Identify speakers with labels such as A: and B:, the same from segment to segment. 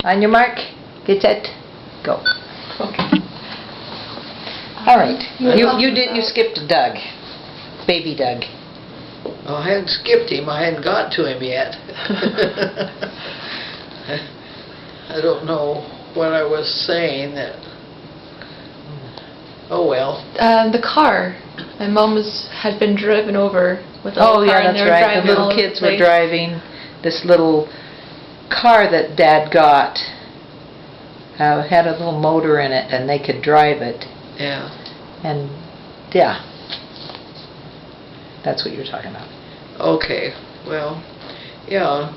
A: On your mark, get set, go.
B: Okay.
A: All right. You skipped Doug, baby Doug.
C: Oh, I hadn't skipped him. I hadn't got to him yet. I don't know what I was saying. Oh well.
B: The car. My mom had been driven over with a
A: Oh
B: little car,
A: yeah,
B: and
A: that's
B: they were
A: right. The
B: driving all
A: little
B: over
A: kids
B: the
A: were
B: place.
A: driving this little car that Dad got. Had a little motor in it, and they could drive it.
C: Yeah.
A: And yeah, that's what you're talking about.
C: Okay. Well, yeah.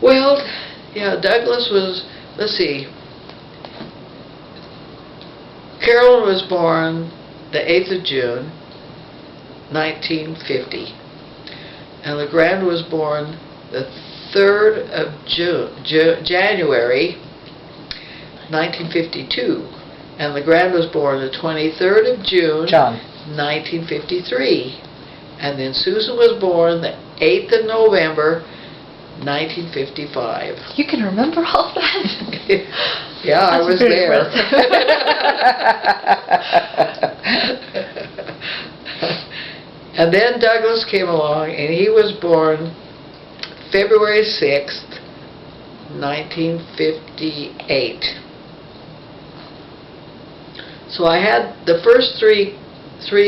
C: Well, yeah. Douglas was. Let's see. Carolyn was born the 8th of June, 1950, and LeGrand was born the 3rd of January, 1952, and LeGrand was born the 23rd of June,
A: John.
C: 1953, and then Susan was born the 8th of November, 1955.
B: You can remember all that?
C: Yeah, I
B: That's
C: was
B: pretty
C: there. And then Douglas came along, and he was born February 6th, 1958. So I had the first three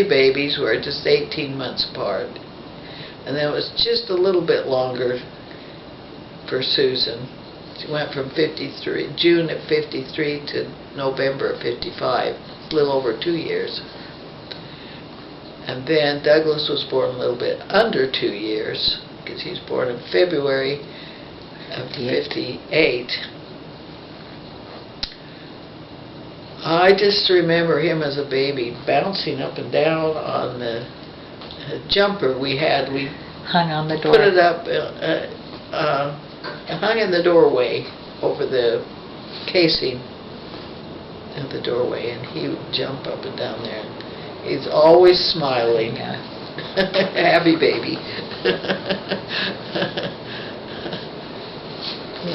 C: babies were just 18 months apart, and then it was just a little bit longer for Susan. She went from June of 53 to November of 55, a little over 2 years. And then Douglas was born a little bit under 2 years, because he was born in February of 58. I just remember him as a baby bouncing up and down on the jumper we had. We
A: Hung on the door.
C: put it up, hung in the doorway over the casing of the doorway, and he would jump up and down there. He's always smiling.
A: Yeah.
C: Happy baby.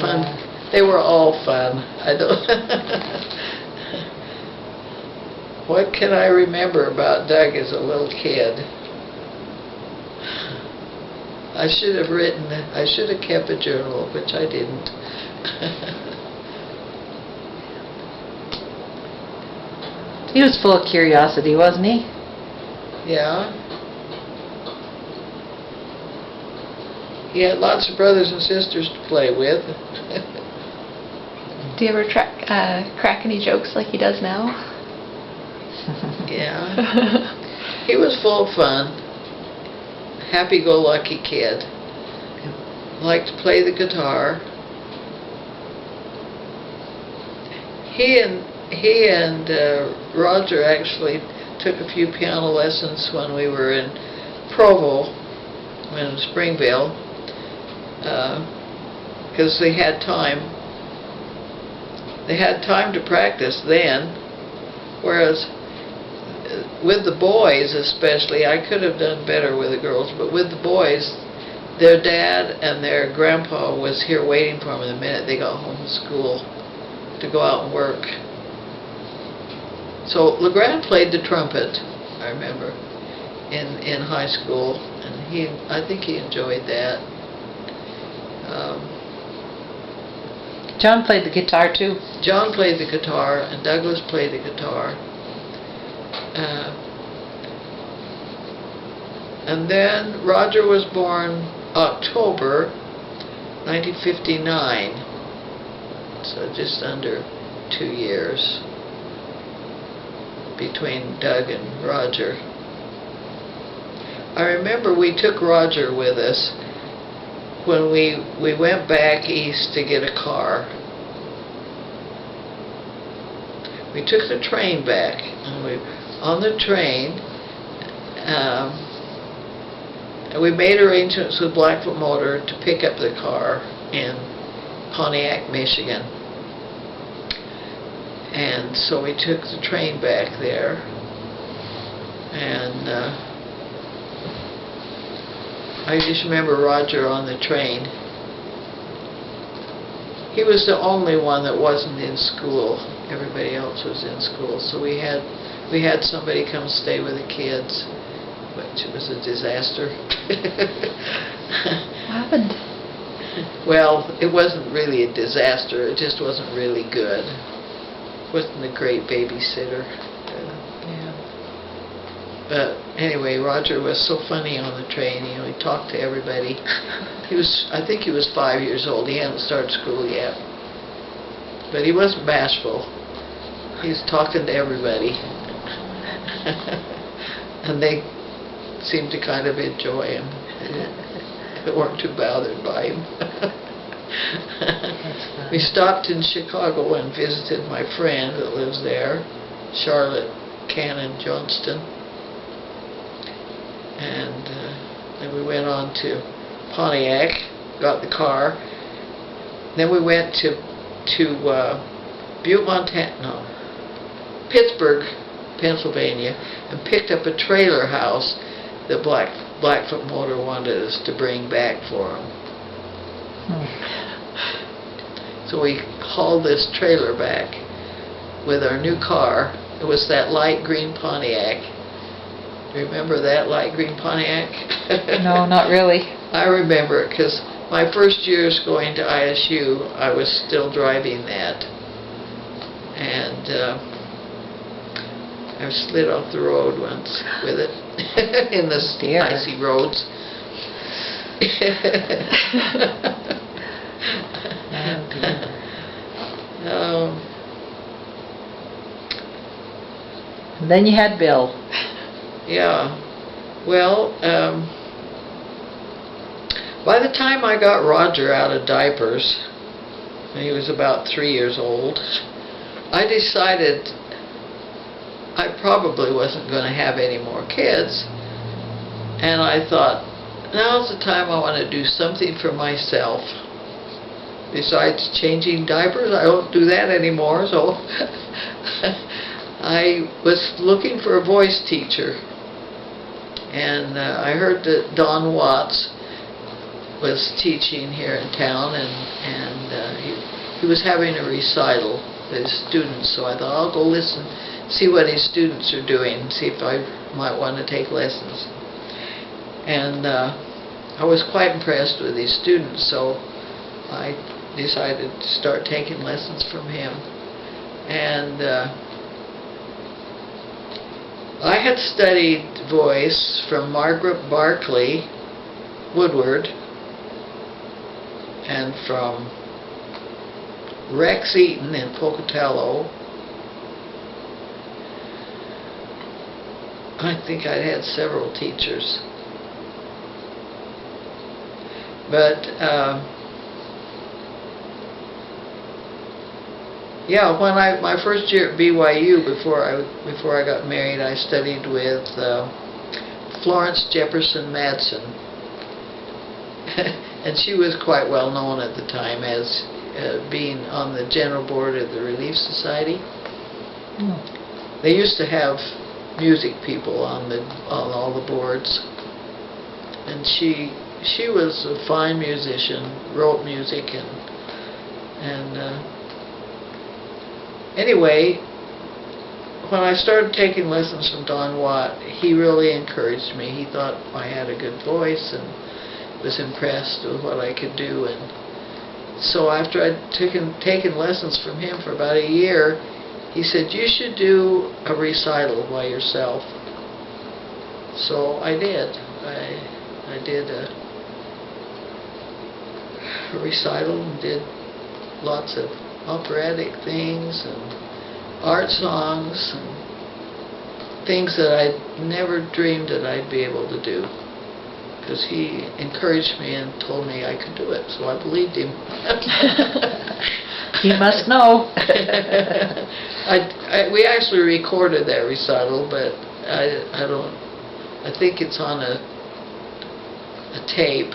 C: Fun.
A: Yeah.
C: They were all fun. I don't. What can I remember about Doug as a little kid? I should have kept a journal, which I didn't.
A: He was full of curiosity, wasn't he?
C: Yeah. He had lots of brothers and sisters to play with.
B: Do you ever crack any jokes like he does now?
C: Yeah. He was full of fun. Happy-go-lucky kid. Liked to play the guitar. He and Roger actually took a few piano lessons when we were in Provo, in Springville, because they had time. They had time to practice then, whereas with the boys especially, I could have done better with the girls, but with the boys, their dad and their grandpa was here waiting for them the minute they got home from school to go out and work. So LeGrand played the trumpet, I remember, in high school, and I think he enjoyed that.
A: John played the guitar too.
C: John played the guitar, and Douglas played the guitar. And then Roger was born October 1959, so just under 2 years between Doug and Roger. I remember we took Roger with us when we went back east to get a car. We took the train back, and on the train, and we made arrangements with Blackfoot Motor to pick up the car in Pontiac, Michigan. And so we took the train back there, and I just remember Roger on the train. He was the only one that wasn't in school. Everybody else was in school, so we had somebody come stay with the kids, which was a disaster.
B: What happened?
C: Well, it wasn't really a disaster. It just wasn't really good. Wasn't a great babysitter.
A: Yeah.
C: But anyway, Roger was so funny on the train. You know, he talked to everybody. I think he was 5 years old. He hadn't started school yet. But he wasn't bashful. He was talking to everybody. And they seemed to kind of enjoy him. They weren't too bothered by him. We stopped in Chicago and visited my friend that lives there, Charlotte Cannon Johnston. And then we went on to Pontiac, got the car. Then we went to Butte, Montana, no, Pittsburgh, Pennsylvania, and picked up a trailer house that Blackfoot Motor wanted us to bring back for them. So we hauled this trailer back with our new car. It was that light green Pontiac. Remember that light green Pontiac?
A: No, not really.
C: I remember it because my first years going to ISU, I was still driving that. And I slid off the road once with it in the
A: Dear.
C: icy roads.
A: And then you had Bill.
C: Yeah. Well, by the time I got Roger out of diapers, when he was about 3 years old, I decided I probably wasn't going to have any more kids. And I thought, now's the time I want to do something for myself. Besides changing diapers, I don't do that anymore, so I was looking for a voice teacher. And I heard that Don Watts was teaching here in town, and he was having a recital with his students, so I thought I'll go listen, see what his students are doing, see if I might want to take lessons. And I was quite impressed with his students, so I decided to start taking lessons from him. And I had studied voice from Margaret Barclay Woodward and from Rex Eaton in Pocatello. I think I'd had several teachers. But yeah, when my first year at BYU, before I got married, I studied with Florence Jefferson Madsen, and she was quite well known at the time as being on the general board of the Relief Society. They used to have music people on all the boards, and she was a fine musician, wrote music, and anyway, when I started taking lessons from Don Watt, he really encouraged me. He thought I had a good voice and was impressed with what I could do. And so after I'd taken lessons from him for about a year, he said, "You should do a recital by yourself." So I did. I did a recital and did lots of operatic things and art songs and things that I'd never dreamed that I'd be able to do, because he encouraged me and told me I could do it, so I believed him.
A: He must know.
C: We actually recorded that recital, but I think it's on a tape.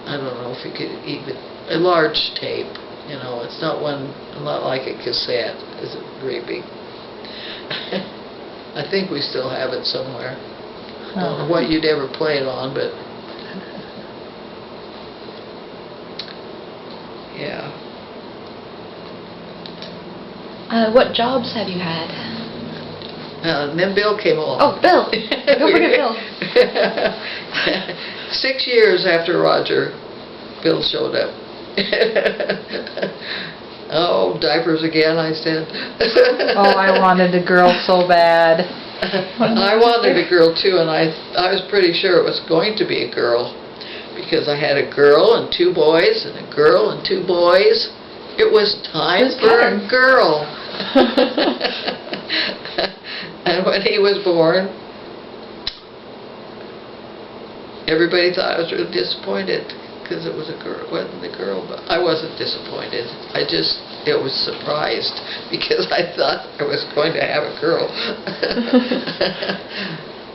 C: I don't know if you could even, a large tape, you know, it's not like a cassette, it's very big. I think we still have it somewhere. I don't know what you'd ever play it on, but Yeah.
B: What jobs have you had?
C: And then Bill came along.
B: Oh, Bill. Don't forget Bill.
C: 6 years after Roger, Bill showed up. Oh, diapers again, I said.
A: Oh, I wanted a girl so bad.
C: I wanted a girl too, and I was pretty sure it was going to be a girl, because I had a girl and 2 boys, and a girl and 2 boys. It was time
B: It's
C: for
B: time.
C: a girl. And when he was born, everybody thought I was really disappointed because it was a girl. It wasn't a girl, but I wasn't disappointed. It was surprised because I thought I was going to have a girl.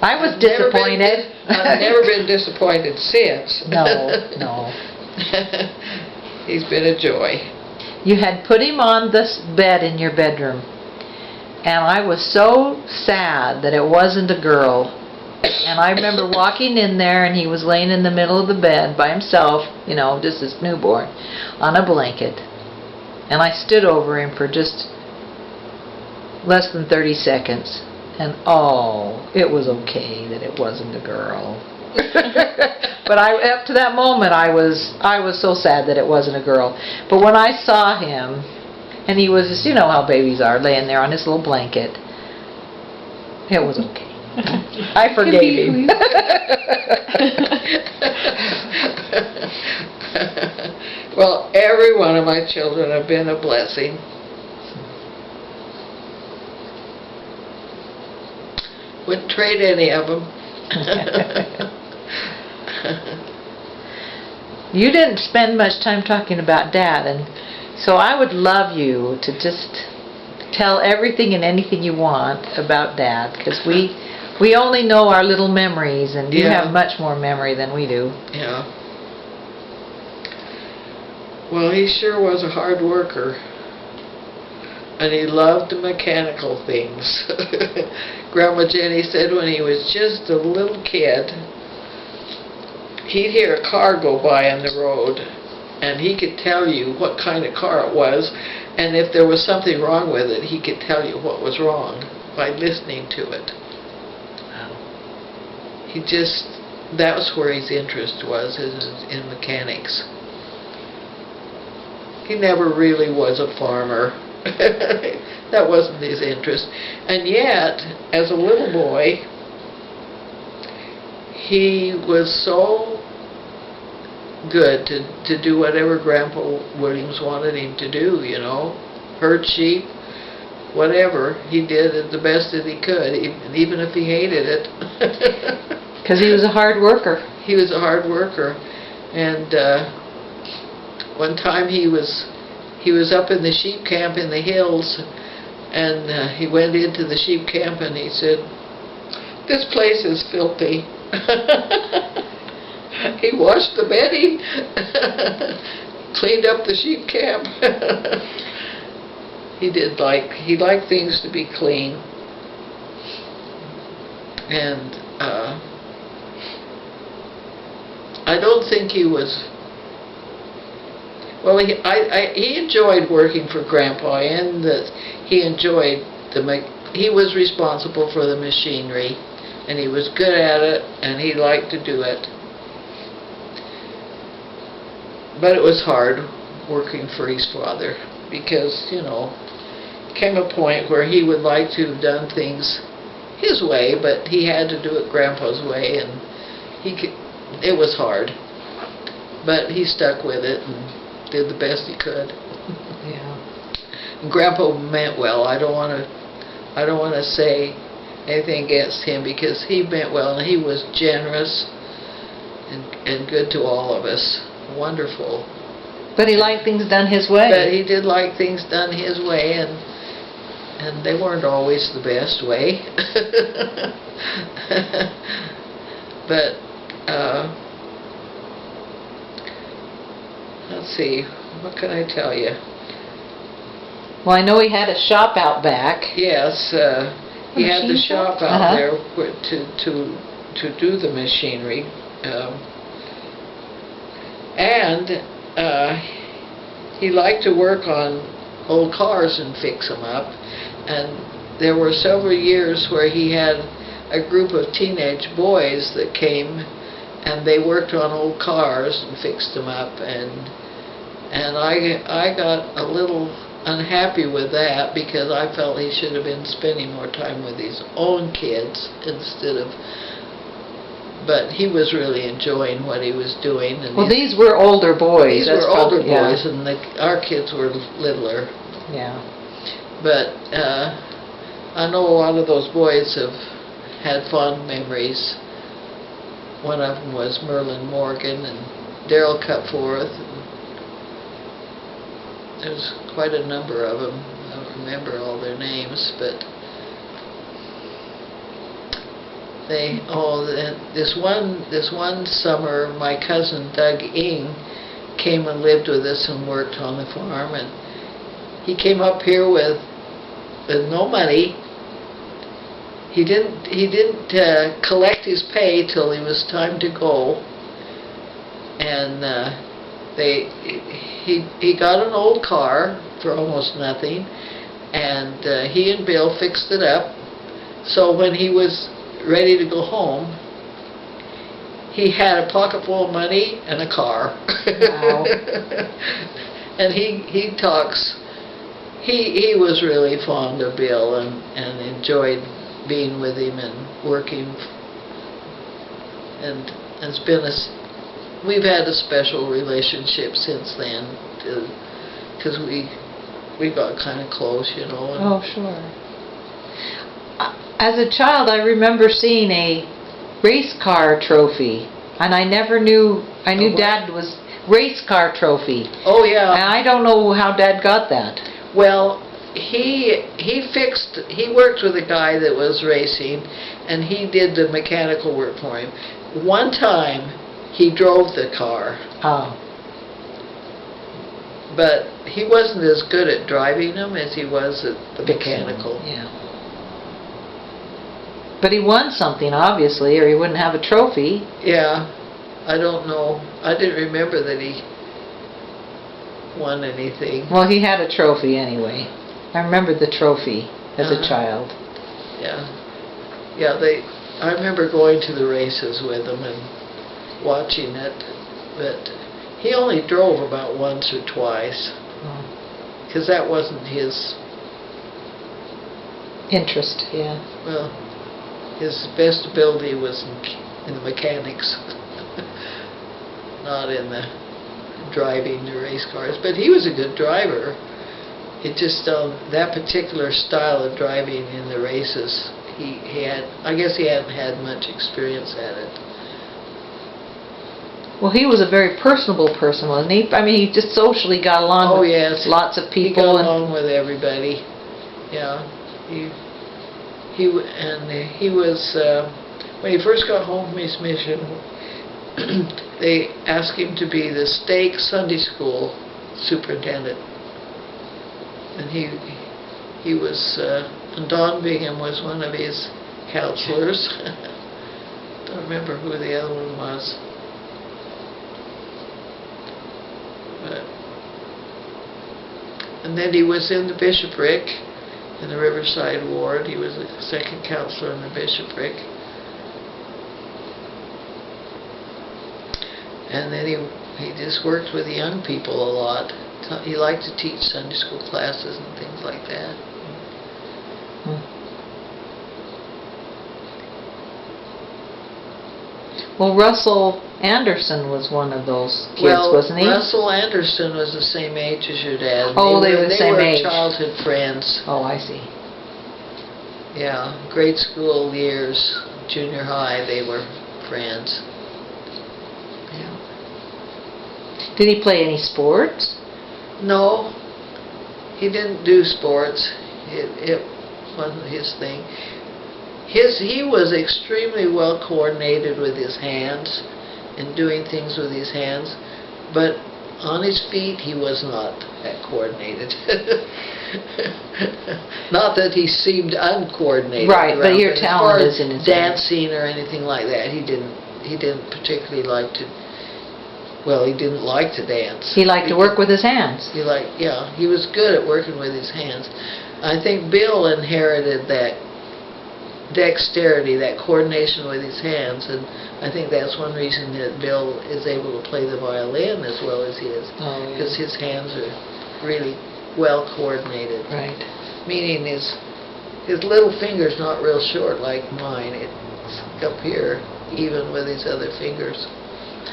A: I was disappointed.
C: I've never been disappointed since.
A: No.
C: He's been a joy.
A: You had put him on this bed in your bedroom, and I was so sad that it wasn't a girl. And I remember walking in there, and he was laying in the middle of the bed by himself, just this newborn, on a blanket. And I stood over him for just less than 30 seconds. And it was okay that it wasn't a girl. But up to that moment, I was so sad that it wasn't a girl. But when I saw him, and he was just, how babies are, laying there on his little blanket, it was okay. I forgave him.
C: Well, every one of my children have been a blessing. Wouldn't trade any of them.
A: You didn't spend much time talking about Dad, and so I would love you to just tell everything and anything you want about Dad, because we only know our little memories, and you
C: Yeah.
A: have much more memory than we do.
C: Yeah. Well, he sure was a hard worker. And he loved mechanical things. Grandma Jenny said when he was just a little kid, he'd hear a car go by on the road, and he could tell you what kind of car it was, and if there was something wrong with it, he could tell you what was wrong by listening to it. That was where his interest was, in mechanics. He never really was a farmer. That wasn't his interest. And yet, as a little boy, he was so good to do whatever Grandpa Williams wanted him to do, herd sheep, whatever. He did it the best that he could, even if he hated it.
A: Because he was a hard worker.
C: He was a hard worker. And one time he was up in the sheep camp in the hills, and he went into the sheep camp and he said, "This place is filthy." He washed the bedding, cleaned up the sheep camp. He liked things to be clean. And I don't think he was. Well, he enjoyed working for Grandpa, and that he enjoyed he was responsible for the machinery, and he was good at it, and he liked to do it. But it was hard working for his father, because, came a point where he would like to have done things his way, but he had to do it Grandpa's way, and it was hard. But he stuck with it and did the best he could.
A: Yeah.
C: And Grandpa meant well. I don't want to say anything against him, because he meant well, and he was generous and good to all of us. Wonderful.
A: But he liked things done his way.
C: But he did like things done his way, and they weren't always the best way. But let's see, what can I tell you?
A: Well, I know he had a shop out back.
C: Yes, he had the
B: machine shop?
C: shop out
A: Uh-huh.
C: there to do the machinery, and he liked to work on old cars and fix them up. And there were several years where he had a group of teenage boys that came, and they worked on old cars and fixed them up. And I got a little unhappy with that, because I felt he should have been spending more time with his own kids instead of. But he was really enjoying what he was doing. And
A: Well, these were older boys.
C: these
A: That's
C: were older
A: probably- yeah.
C: boys, and our kids were littler.
A: Yeah.
C: But I know a lot of those boys have had fond memories. One of them was Merlin Morgan and Darrell Cutforth. There's quite a number of them. I don't remember all their names, but this one summer, my cousin Doug Ing came and lived with us and worked on the farm, and he came up here with no money. He didn't collect his pay till it was time to go, and he got an old car for almost nothing, and he and Bill fixed it up. So when he was ready to go home, he had a pocket full of money and a car.
A: Wow.
C: And he talks. He was really fond of Bill and enjoyed being with him and working. And it's been we've had a special relationship since then, because we got kind of close, you know. And
A: Oh, sure. As a child, I remember seeing a race car trophy, and I never knew. I knew
C: what?
A: Dad was race car trophy,
C: Oh yeah.
A: and I don't know how Dad got that.
C: Well, he worked with a guy that was racing, and he did the mechanical work for him. One time, he drove the car,
A: Oh.
C: but he wasn't as good at driving them as he was at the mechanical.
A: Yeah. But he won something, obviously, or he wouldn't have a trophy.
C: Yeah, I don't know. I didn't remember that he won anything.
A: Well, he had a trophy anyway. I remember the trophy as a
C: Uh-huh.
A: child.
C: Yeah, yeah. I remember going to the races with him and watching it, but he only drove about once or twice,
A: Oh.
C: because that wasn't his.
A: Interest, yeah.
C: Well, his best ability was in the mechanics, not in the driving the race cars. But he was a good driver. It just that particular style of driving in the races, he had. I guess he hadn't had much experience at it.
A: Well, he was a very personable person, wasn't he? I mean, he just socially got along
C: Oh
A: with
C: yes,
A: lots of
C: he
A: people.
C: got along with everybody. Yeah, he was when he first got home from his mission. They asked him to be the stake Sunday school superintendent, and he was. And Don Bingham was one of his counselors. Don't remember who the other one was. And then he was in the bishopric, in the Riverside Ward. He was the second counselor in the bishopric. And then he just worked with the young people a lot. He liked to teach Sunday school classes and things like that.
A: Well, Russell Anderson was one of those kids, wasn't he?
C: Russell Anderson was the same age as your dad.
A: Oh, they were the same age.
C: They were childhood friends.
A: Oh, I see.
C: Yeah, grade school years, junior high, they were friends.
A: Yeah. Did he play any sports?
C: No, he didn't do sports. It wasn't his thing. He was extremely well coordinated with his hands and doing things with his hands, but on his feet he was not that coordinated. Not that he seemed uncoordinated.
A: Right, but your
C: as
A: talent
C: far
A: is
C: as
A: in his
C: dancing or anything like that. He didn't particularly like to well, he didn't like to dance.
A: He liked to work with his hands.
C: He was good at working with his hands. I think Bill inherited that dexterity, that coordination with his hands, and I think that's one reason that Bill is able to play the violin as well as he is, because his hands are really well coordinated.
A: Right.
C: Meaning his little finger's not real short like mine. It's up here, even with his other fingers.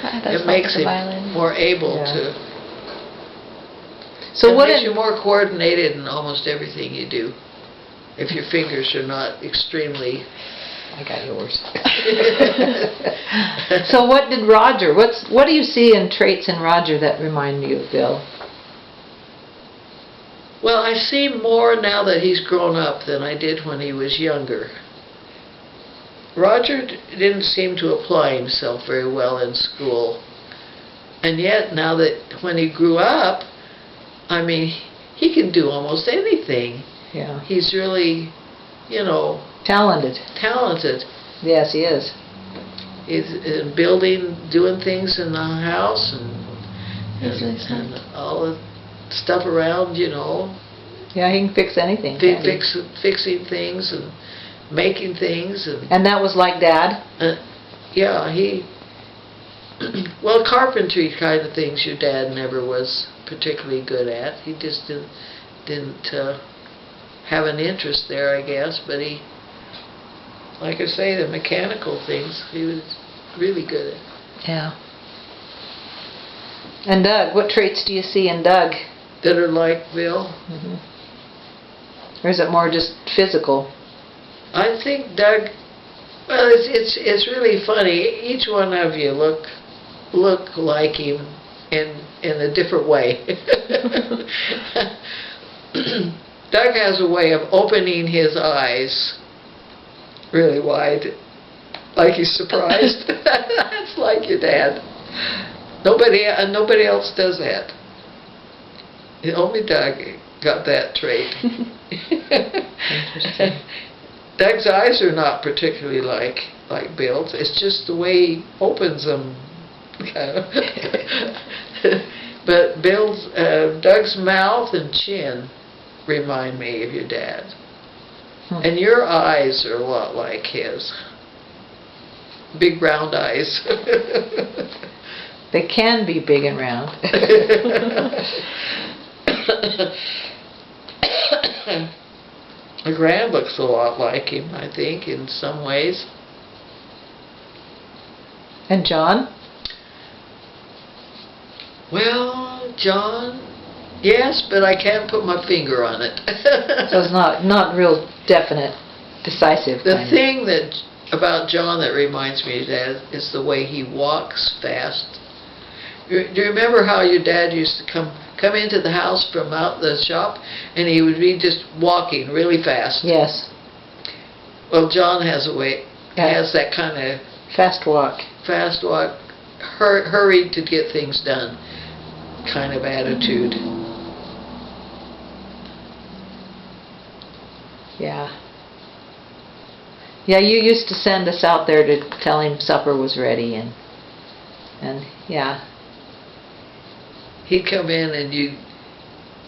B: That's
C: It makes
B: like the
C: him
B: violin.
C: more able
A: Yeah.
C: to.
A: So
C: It
A: what
C: makes
A: in,
C: you more coordinated in almost everything you do. If your fingers are not extremely.
A: I got yours. So what did Roger, what do you see in traits in Roger that remind you of Bill?
C: Well, I see more now that he's grown up than I did when he was younger. Roger didn't seem to apply himself very well in school. And yet, now that when he grew up, I mean, he can do almost anything.
A: Yeah.
C: He's really,
A: Talented.
C: talented.
A: Yes, he is.
C: He's in building, doing things in the house and
B: Really smart.
C: all the stuff around,
A: Yeah, he can fix anything. can't he?
C: fixing things and making things.
A: And that was like Dad?
C: Yeah, well, carpentry kind of things your dad never was particularly good at. He just didn't have an interest there, I guess, but he, like I say, the mechanical things, he was really good at.
A: Yeah. And Doug, what traits do you see in Doug?
C: That are like Bill.
A: Mhm. Or is it more just physical?
C: I think Doug, well, it's really funny. Each one of you look like him in a different way. Doug has a way of opening his eyes really wide, like he's surprised. That's like your dad. Nobody else does that. Only Doug got that trait.
A: Interesting.
C: Doug's eyes are not particularly like Bill's. It's just the way he opens them. But Doug's mouth and chin remind me of your dad. And your eyes are a lot like his. Big round eyes.
A: They can be big and round.
C: Grand looks a lot like him, I think, in some ways.
A: And John?
C: Well, John, yes, but I can't put my finger on it.
A: So it's not real definite, decisive
C: The
A: kind of.
C: thing about John that reminds me of Dad is the way he walks fast. Do you remember how your dad used to come into the house from out the shop, and he would be just walking really fast?
A: Yes.
C: Well, John has
A: Yeah.
C: has that kind of
A: Fast walk.
C: hurried to get things done kind of attitude.
A: Yeah. Yeah, you used to send us out there to tell him supper was ready and yeah.
C: He'd come in and you'd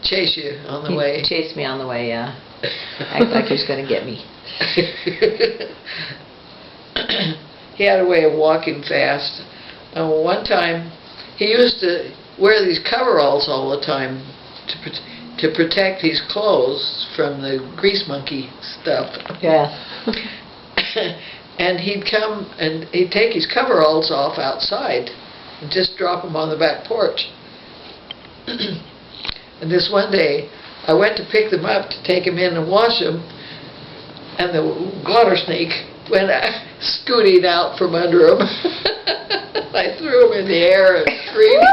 C: chase you on the
A: He
C: way.
A: chased me on the way, yeah. Act like he was going to get me.
C: He had a way of walking fast. One time, he used to wear these coveralls all the time to protect his clothes from the grease monkey stuff.
A: Yeah.
C: And he'd come and he'd take his coveralls off outside and just drop them on the back porch. And this one day, I went to pick them up to take them in and wash them, and the water snake went scooting out from under them. I threw them in the air and screamed.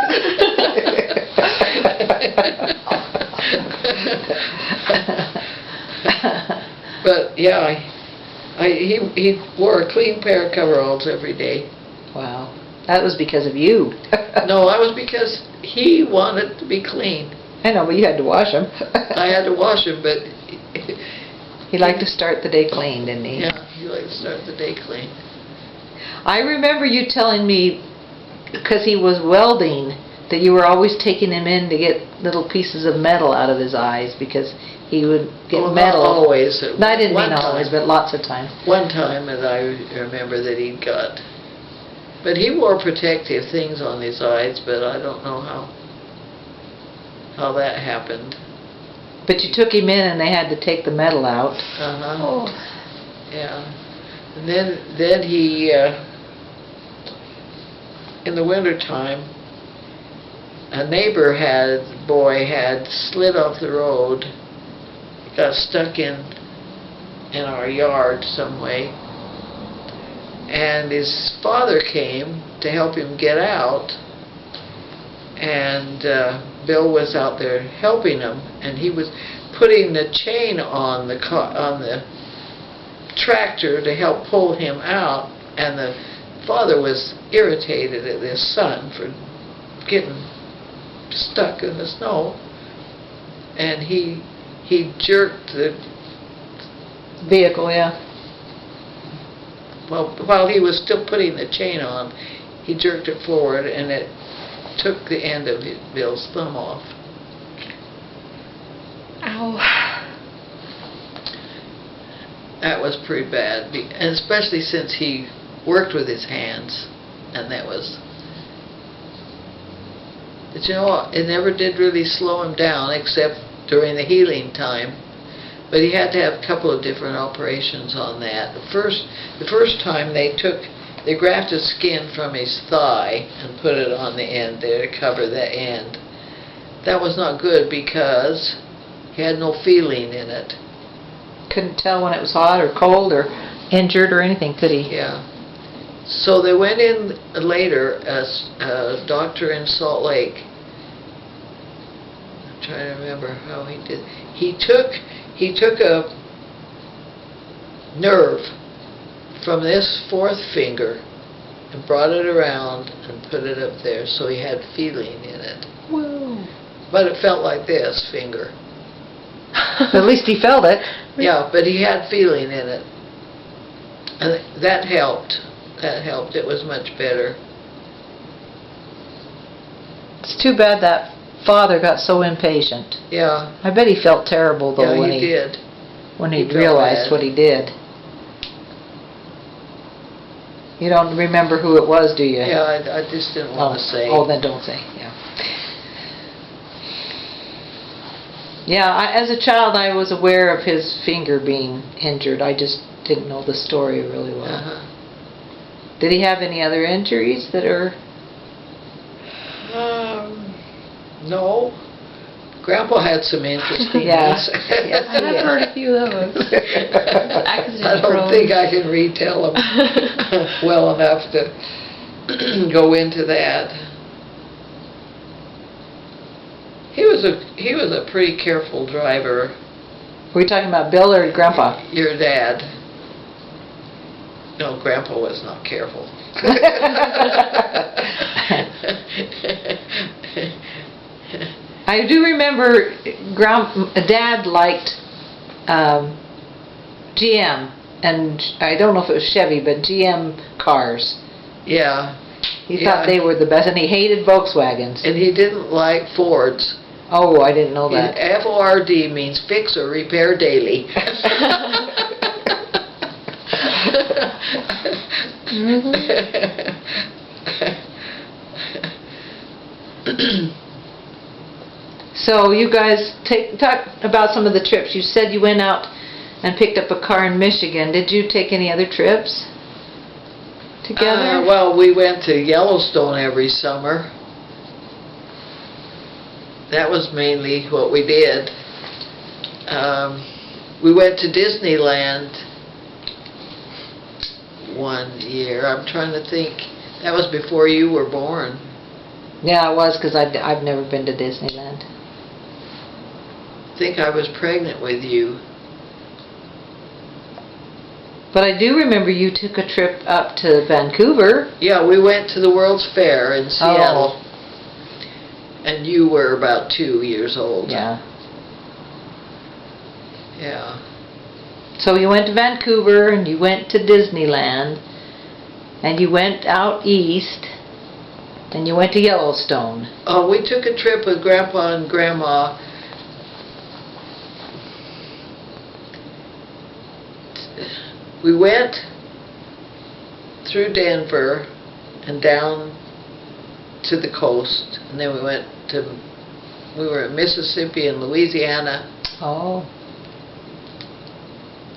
C: But yeah, he wore a clean pair of coveralls every day.
A: Wow. That was because of you.
C: No, that was because he wanted to be clean.
A: I know, but you had to wash them.
C: I had to wash him, but
A: He liked to start the day clean, didn't he?
C: yeah, he liked to start the day clean.
A: I remember you telling me because he was welding, that you were always taking him in to get little pieces of metal out of his eyes because he would get
C: Well,
A: metal.
C: not always.
A: No, I didn't
C: One
A: mean always,
C: time.
A: but lots of times.
C: One time that I remember that he got, but he wore protective things on his eyes, but I don't know how that happened.
A: But you took him in and they had to take the metal out.
C: Uh-huh.
B: Oh.
C: Yeah. And then he, in the wintertime, a neighbor boy had slid off the road, got stuck in our yard some way, and his father came to help him get out, and Bill was out there helping him, and he was putting the chain on the tractor to help pull him out, and the father was irritated at his son for getting stuck in the snow, and he jerked the
A: Vehicle, yeah.
C: while he was still putting the chain on, he jerked it forward, and it took the end of Bill's thumb off.
B: Ow.
C: That was pretty bad, and especially since he worked with his hands, and that was. But you know, it never did really slow him down, except during the healing time. But he had to have a couple of different operations on that. The first time they grafted skin from his thigh and put it on the end there to cover the end. That was not good because he had no feeling in it.
A: Couldn't tell when it was hot or cold or injured or anything, could he?
C: Yeah. So they went in later, a doctor in Salt Lake. I'm trying to remember how he did. He took a nerve from this fourth finger and brought it around and put it up there so he had feeling in it.
A: Whoa.
C: But it felt like this finger.
A: At least he felt it.
C: Yeah, but he had feeling in it. And that helped. That helped. It was much better.
A: It's too bad that father got so impatient.
C: Yeah.
A: I bet he felt terrible though
C: Yeah,
A: when
C: he did.
A: when
C: He
A: he
C: felt
A: realized
C: bad.
A: what he did. You don't remember who it was, do you?
C: Yeah, I just didn't want to say.
A: Oh, then don't say. Yeah. Yeah. As a child, I was aware of his finger being injured. I just didn't know the story really well.
C: Uh-huh.
A: Did he have any other injuries that are?
C: No. Grandpa had some interesting
A: Yeah.
C: ones.
A: Yes,
B: I've heard a few of those. Accident
C: I don't
B: prone.
C: think I can retell them well enough to go into that. He was a pretty careful driver.
A: Were we talking about Bill or Grandpa?
C: Your dad. No, Grandpa was not careful.
A: I do remember Dad liked GM, and I don't know if it was Chevy, but GM cars.
C: Yeah.
A: He thought they were the best, and he hated Volkswagens.
C: And he didn't like Fords.
A: Oh, I didn't know that.
C: FORD means fix or repair daily.
A: So you guys talk about some of the trips. You said you went out and picked up a car in Michigan. Did you take any other trips together?
C: Well, we went to Yellowstone every summer. That was mainly what we did. We went to Disneyland one year. I'm trying to think. That was before you were born.
A: Yeah, it was, because I've never been to Disneyland.
C: I think I was pregnant with you.
A: But I do remember you took a trip up to Vancouver.
C: Yeah, we went to the World's Fair in Seattle. And you were about 2 years old.
A: Yeah.
C: Yeah.
A: So you went to Vancouver, and you went to Disneyland, and you went out east. And you went to Yellowstone.
C: Oh, we took a trip with Grandpa and Grandma. We went through Denver and down to the coast, and then we were in Mississippi and Louisiana.
A: Oh.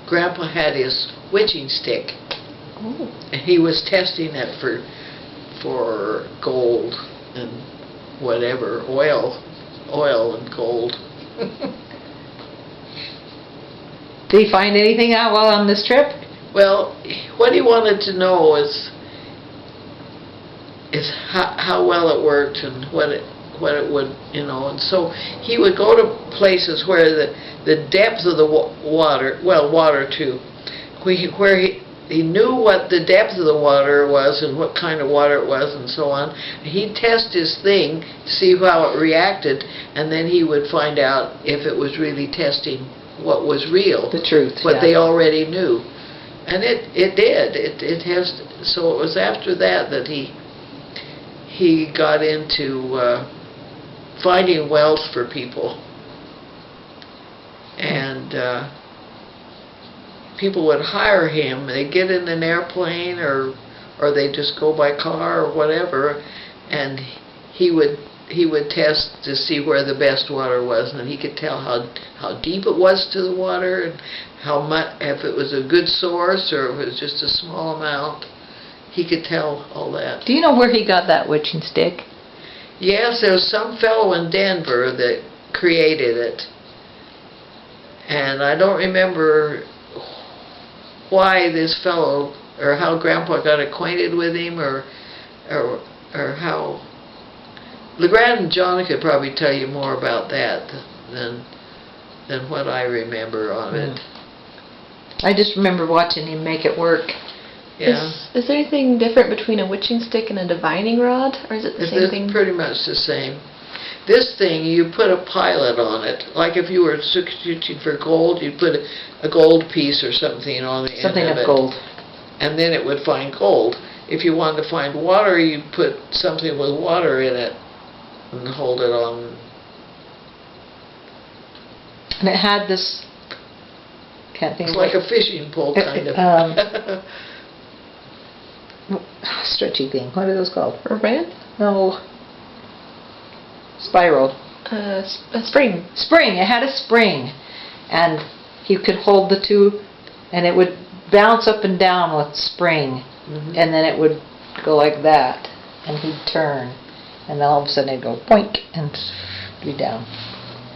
C: Grandpa had his witching stick,
B: Oh.
C: and he was testing it for gold and whatever, oil and gold.
A: Did he find anything out while on this trip?
C: Well, what he wanted to know is how well it worked and what it would, and so he would go to places where the depth of the water, water too, where he knew what the depth of the water was and what kind of water it was and so on. He'd test his thing to see how it reacted, and then he would find out if it was really testing what was real.
A: The truth,
C: What
A: yeah.
C: they already knew. And it did. It has. So it was after that he got into finding wealth for people. And people would hire him. They'd get in an airplane or they'd just go by car or whatever, and he would test to see where the best water was, and he could tell how deep it was to the water and how much, if it was a good source or if it was just a small amount. He could tell all that.
A: Do you know where he got that witching stick?
C: Yes, there was some fellow in Denver that created it, and I don't remember why this fellow, or how Grandpa got acquainted with him, or how. LeGrand and John could probably tell you more about that than what I remember of it.
A: I just remember watching him make it work.
C: Yeah.
B: Is there anything different between a witching stick and a divining rod, or is it the same thing?
C: It's pretty much the same. This thing, you put a pilot on it. Like if you were searching for gold, you'd put a gold piece or something on the
A: Something
C: end of
A: of
C: it.
A: gold.
C: And then it would find gold. If you wanted to find water, you put something with water in it and hold it on.
A: And it had this, can't think
C: It's
A: of
C: like a fishing pole, kind of.
A: stretchy thing. What are those called?
B: A ramp?
A: No. Spiral.
B: A spring.
A: Spring. It had a spring. And he could hold the two, and it would bounce up and down with spring.
C: Mhm.
A: And then it would go like that. And he'd turn. And then all of a sudden it'd go poink and be down.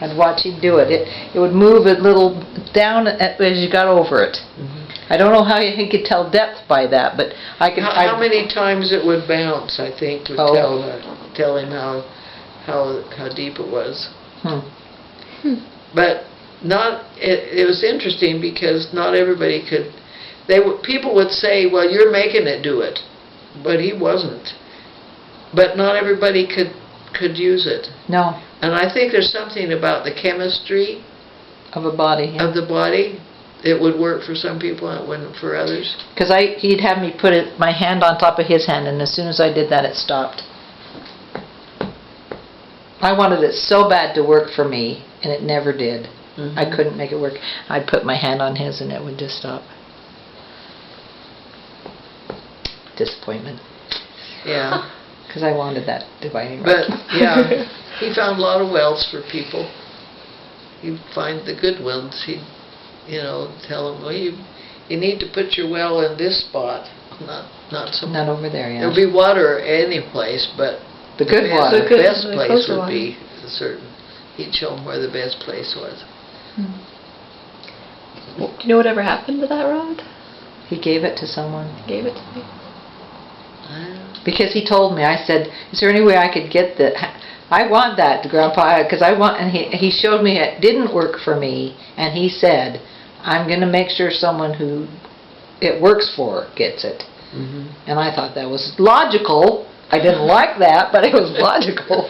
A: I'd watch him do it. It would move a little down as you got over it.
C: Mhm.
A: I don't know how he could tell depth by that, but I could.
C: How many times it would bounce, I think, would tell him how deep it was. But it was interesting because not everybody could. People would say, "Well, you're making it do it," but he wasn't. But not everybody could use it.
A: No.
C: And I think there's something about the chemistry
A: Of a body. Yeah.
C: of the body. It would work for some people and it wouldn't for others.
A: Because he'd have me put my hand on top of his hand, and as soon as I did that, it stopped. I wanted it so bad to work for me, and it never did.
C: Mhm.
A: I couldn't make it work. I'd put my hand on his, and it would just stop. Disappointment.
C: Yeah.
A: Because I wanted that divining rod.
C: But, yeah, he found a lot of wealth for people. He'd find the good ones. He'd, tell them, well, you need to put your well in this spot, not so
A: Not over there, yeah.
C: There'll be water any place, but
A: The good
C: best-
A: water.
C: the
B: good-
C: best
B: the
C: place
B: closer
C: would
B: one.
C: be a certain. He'd show them where the best place was.
B: Do you know whatever happened to that rod?
A: He gave it to someone.
B: Gave it to me.
A: Because he told me, I said, is there any way I could get that? I want that, Grandpa, because and he showed me it didn't work for me, and he said, I'm going to make sure someone who it works for gets it.
C: Mm-hmm.
A: And I thought that was logical. I didn't like that, but it was logical.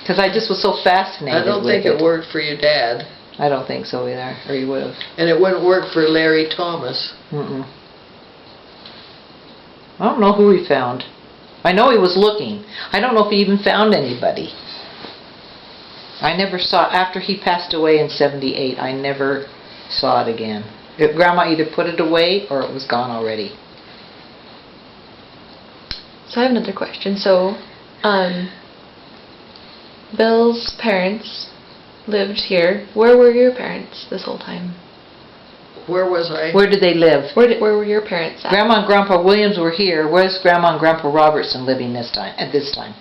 A: Because I just was so fascinated
C: I don't
A: with
C: think it worked for your dad.
A: I don't think so either, or he would have.
C: And it wouldn't work for Larry Thomas.
A: I don't know who he found. I know he was looking. I don't know if he even found anybody. I never saw, after he passed away in 78, I never saw it again. Grandma either put it away or it was gone already.
B: So I have another question. So, Bill's parents lived here. Where were your parents this whole time?
C: Where was I?
A: Where did they live?
B: Where were your parents at?
A: Grandma and Grandpa Williams were here. Where's Grandma and Grandpa Robertson living this time? At this time?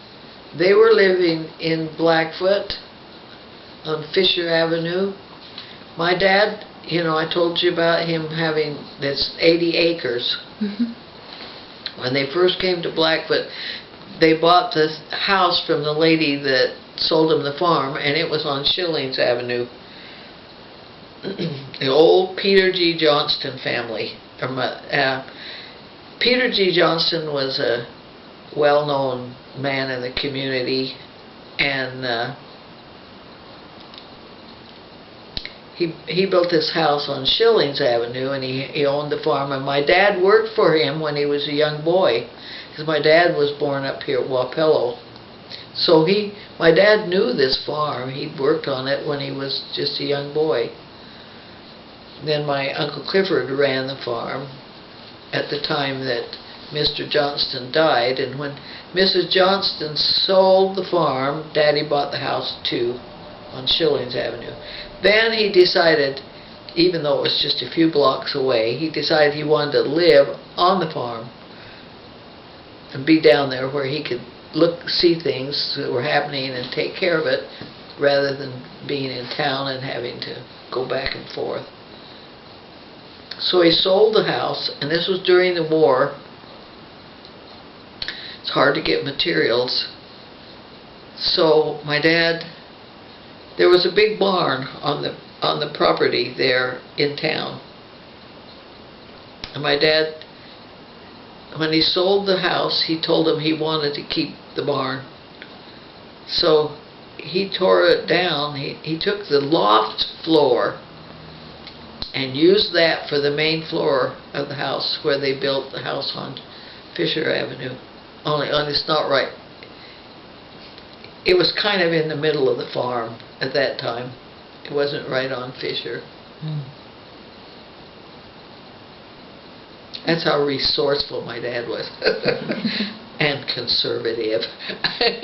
C: They were living in Blackfoot on Fisher Avenue. My dad, I told you about him having this 80 acres.
B: Mhm.
C: When they first came to Blackfoot, they bought this house from the lady that sold them the farm, and it was on Shillings Avenue. The old Peter G. Johnston family. Peter G. Johnston was a well-known man in the community, and he built this house on Shillings Avenue, and he owned the farm. And my dad worked for him when he was a young boy, because my dad was born up here at Wapello. So my dad knew this farm. He'd worked on it when he was just a young boy. Then my Uncle Clifford ran the farm at the time that Mr. Johnston died, and when Mrs. Johnston sold the farm, Daddy bought the house too on Shillings Avenue. Then he decided, even though it was just a few blocks away, he decided he wanted to live on the farm and be down there where he could see things that were happening and take care of it, rather than being in town and having to go back and forth. So he sold the house, and this was during the war. It's hard to get materials. So my dad, there was a big barn on the property there in town. And my dad, when he sold the house, he told him he wanted to keep the barn. So he tore it down. He took the loft floor and used that for the main floor of the house, where they built the house on Fisher Avenue. Only it's not right. It was kind of in the middle of the farm at that time. It wasn't right on Fisher. That's how resourceful my dad was. And conservative.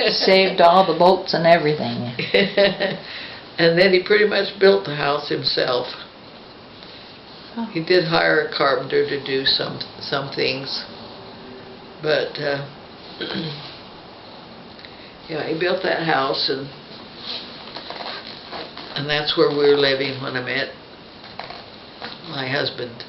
A: Saved all the bolts and everything.
C: And then he pretty much built the house himself. He did hire a carpenter to do some things, but yeah, he built that house, and that's where we were living when I met my husband.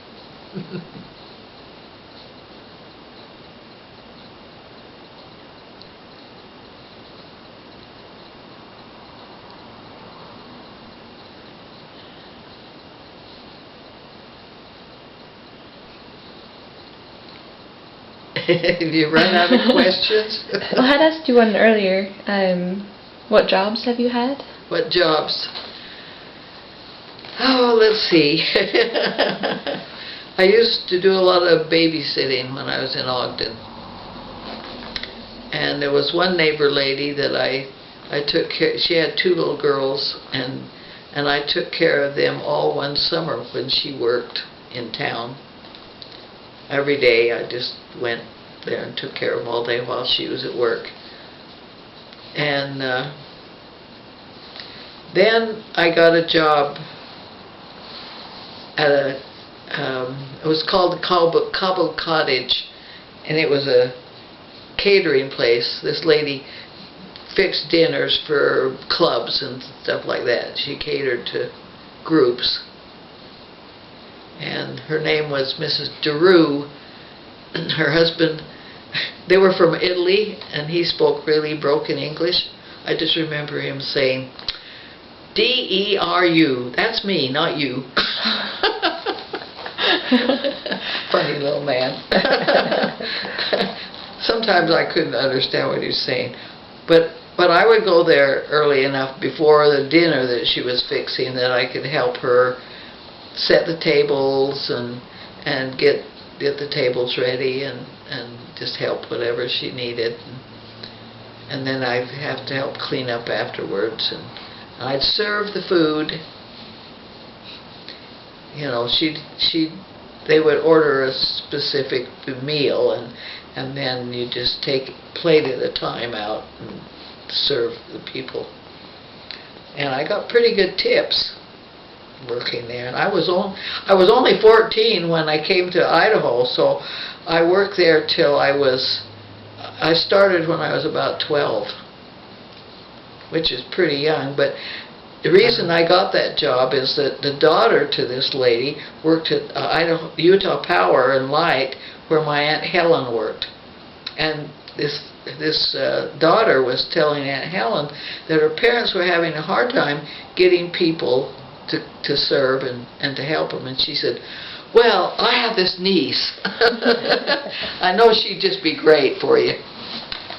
C: Have you run out of questions?
B: Well, I had asked you one earlier. What jobs have you had?
C: What jobs? Oh, let's see. I used to do a lot of babysitting when I was in Ogden. And there was one neighbor lady that I took care. She had 2 little girls, and I took care of them all one summer when she worked in town. Every day I just went there and took care of them all day while she was at work. And then I got a job at it was called the Cobble Cottage, and it was a catering place. This lady fixed dinners for clubs and stuff like that. She catered to groups. And her name was Mrs. DeRue. Her husband, they were from Italy, and he spoke really broken English. I just remember him saying, D-E-R-U, that's me, not you. Funny little man. Sometimes I couldn't understand what he was saying. But I would go there early enough before the dinner that she was fixing that I could help her set the tables and get get the tables ready and just help whatever she needed. And then I'd have to help clean up afterwards. And I'd serve the food. You know, they would order a specific meal, and then you just take a plate at a time out and serve the people. And I got pretty good tips working there. And I was only 14 when I came to Idaho, so I worked there till I started when I was about 12, which is pretty young. But the reason I got that job is that the daughter to this lady worked at Utah Power and Light, where my Aunt Helen worked. And this daughter was telling Aunt Helen that her parents were having a hard time getting people to serve and to help them. And she said, "Well, I have this niece. I know she'd just be great for you."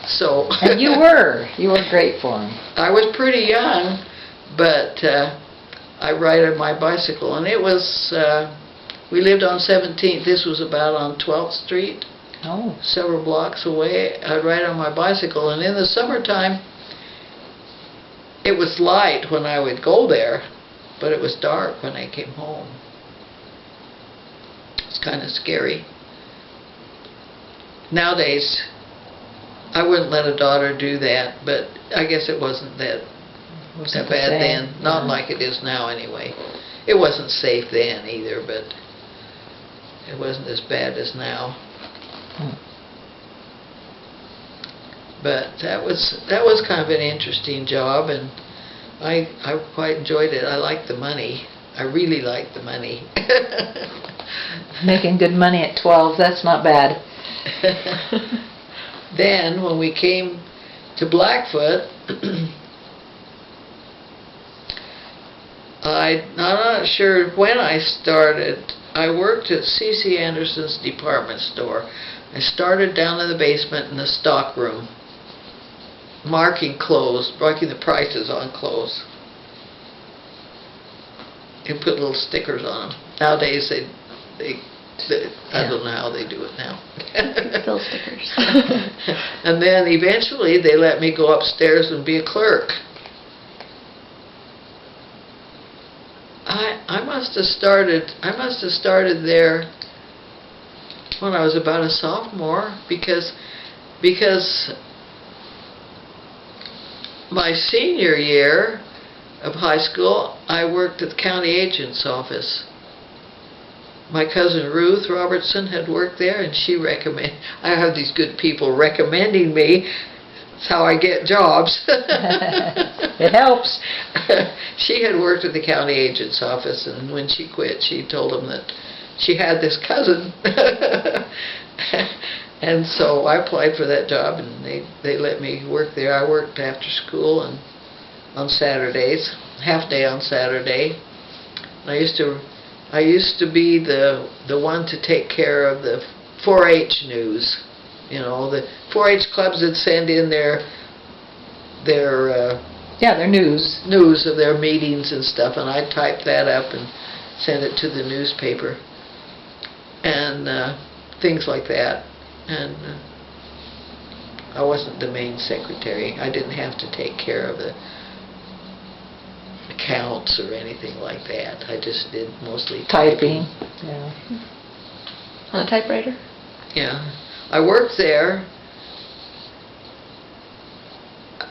C: So
A: And you were great for him.
C: I was pretty young, but I ride my bicycle, and it was, we lived on 17th, this was about on 12th Street,
A: Oh.
C: several blocks away. I'd ride on my bicycle, and in the summertime, it was light when I would go there, but it was dark when I came home. It's kind of scary. Nowadays, I wouldn't let a daughter do that, but I guess it wasn't that
A: Wasn't the
C: bad
A: same.
C: then. Not
A: Yeah.
C: like it is now anyway. It wasn't safe then either, but it wasn't as bad as now.
A: Hmm.
C: But that was kind of an interesting job, and I quite enjoyed it. I liked the money. I really liked the money.
A: Making good money at 12, that's not bad.
C: Then, when we came to Blackfoot, I'm not sure when I started. I worked at C.C. Anderson's department store. I started down in the basement in the stock room, marking the prices on clothes. You put little stickers on them. Nowadays, I don't know how they do it now.
B: Still stickers.
C: And then eventually they let me go upstairs and be a clerk. I must have started there when I was about a sophomore, because my senior year of high school I worked at the county agent's office. My cousin Ruth Robertson had worked there, and I have these good people recommending me. That's how I get jobs.
A: It helps.
C: She had worked at the county agent's office, and when she quit, she told them that she had this cousin. And so I applied for that job, and they let me work there. I worked after school and on Saturdays, half day on Saturday. I used to be the one to take care of the 4-H news. You know, the 4-H clubs would send in their
A: news
C: of their meetings and stuff, and I'd type that up and send it to the newspaper and things like that. And I wasn't the main secretary. I didn't have to take care of the accounts or anything like that. I just did mostly
A: typing. Yeah.
B: On a typewriter?
C: Yeah. I worked there.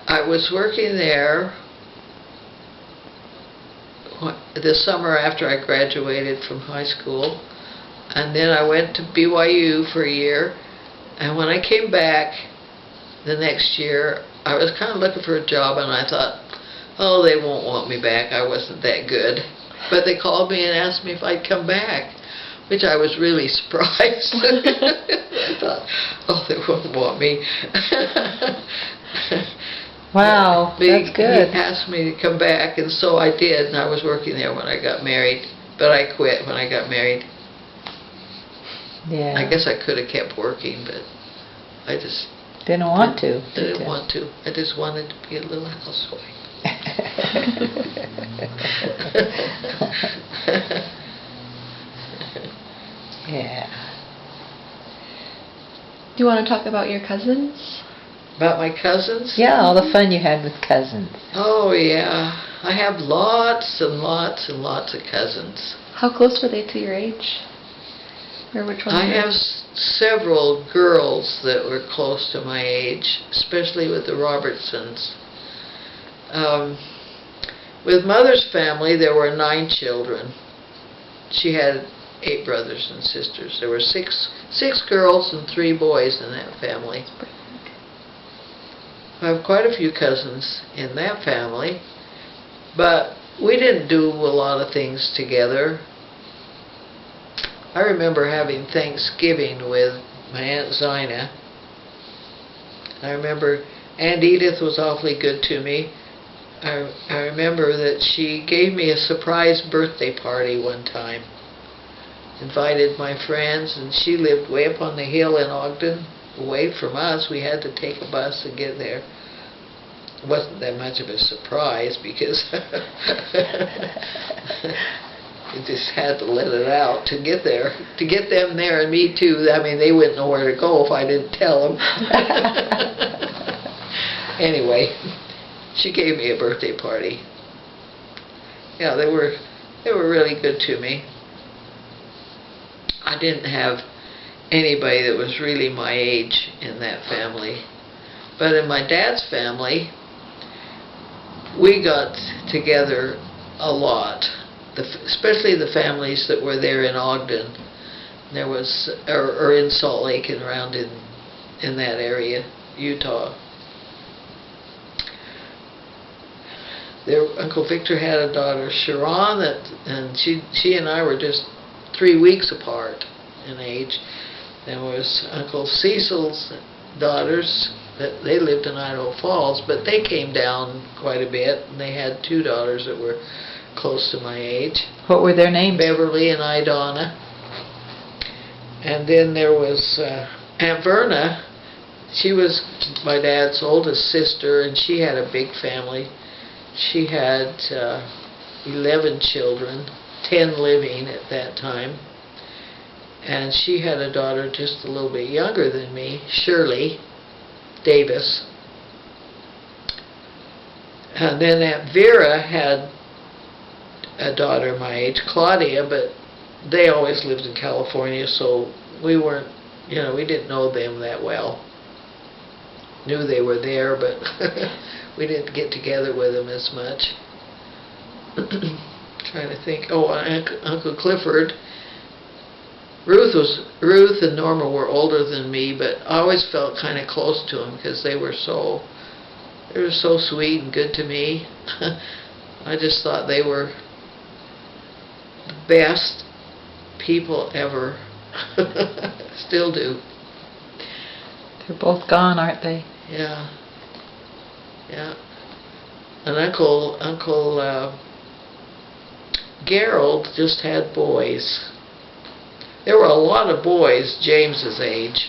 C: I was working there the summer after I graduated from high school, and then I went to BYU for a year, and when I came back the next year, I was kind of looking for a job, and I thought, oh, they won't want me back. I wasn't that good. But they called me and asked me if I'd come back, which I was really surprised. I thought, oh, they won't want me.
A: Wow, that's good.
C: He asked me to come back, and so I did, and I was working there when I got married, but I quit when I got married.
A: Yeah.
C: I guess I could have kept working, but I just
A: Didn't want to.
C: didn't want to. I just wanted to be a little housewife.
A: Yeah.
B: Do you want to talk about your cousins?
C: About my cousins?
A: Yeah, all the fun you had with cousins.
C: Oh, yeah. I have lots and lots and lots of cousins.
B: How close were they to your age? Or which ones?
C: I
B: were-
C: have several girls that were close to my age, especially with the Robertsons. With Mother's family, there were 9 children. She had 8 brothers and sisters. There were six girls and 3 boys in that family. I have quite a few cousins in that family, but we didn't do a lot of things together. I remember having Thanksgiving with my Aunt Zina. I remember Aunt Edith was awfully good to me. I remember that she gave me a surprise birthday party one time. Invited my friends, and she lived way up on the hill in Ogden, away from us. We had to take a bus to get there. It wasn't that much of a surprise because you just had to let it out to get there. To get them there and me too. I mean, they wouldn't know where to go if I didn't tell them. Anyway, she gave me a birthday party. Yeah, they were really good to me. I didn't have anybody that was really my age in that family. But in my dad's family, we got together a lot, especially the families that were there in Ogden. There was, or in Salt Lake and around in that area, Utah. Uncle Victor had a daughter, Sharon, and she and I were just 3 weeks apart in age. There was Uncle Cecil's daughters, that they lived in Idaho Falls, but they came down quite a bit, and they had 2 daughters that were close to my age.
A: What were their names?
C: Beverly and Idonna. And then there was Aunt Verna. She was my dad's oldest sister, and she had a big family. She had 11 children, 10 living at that time. And she had a daughter just a little bit younger than me, Shirley Davis. And then Aunt Vera had a daughter my age, Claudia, but they always lived in California, so we weren't, we didn't know them that well. Knew they were there, but we didn't get together with them as much. Trying to think. Oh, Uncle Clifford. Ruth and Norma were older than me, but I always felt kind of close to them because they were so sweet and good to me. I just thought they were the best people ever. Still do.
A: They're both gone, aren't they?
C: Yeah. Yeah. And Uncle Gerald just had boys. There were a lot of boys James's age.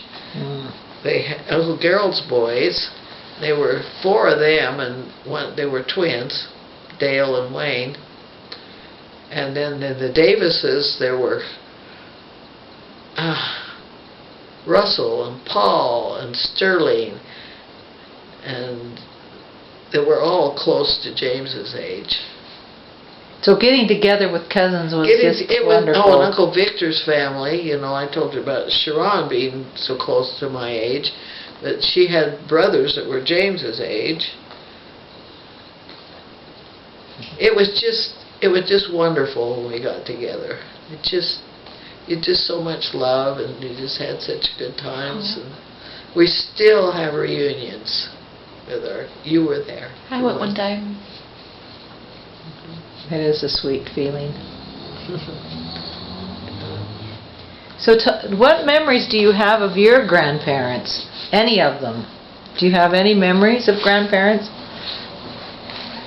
C: Uncle Gerald's boys, they were 4 of them, and they were twins, Dale and Wayne. And then in the Davises, there were Russell and Paul and Sterling, and they were all close to James's age.
A: So getting together with cousins was
C: It was,
A: wonderful.
C: and Uncle Victor's family, I told you about Sharon being so close to my age, but she had brothers that were James's age. It was just wonderful when we got together. You just so much love, and you just had such good times. And we still have reunions with you were there.
B: I went one time.
A: It is a sweet feeling. So what memories do you have of your grandparents? Any of them? Do you have any memories of grandparents?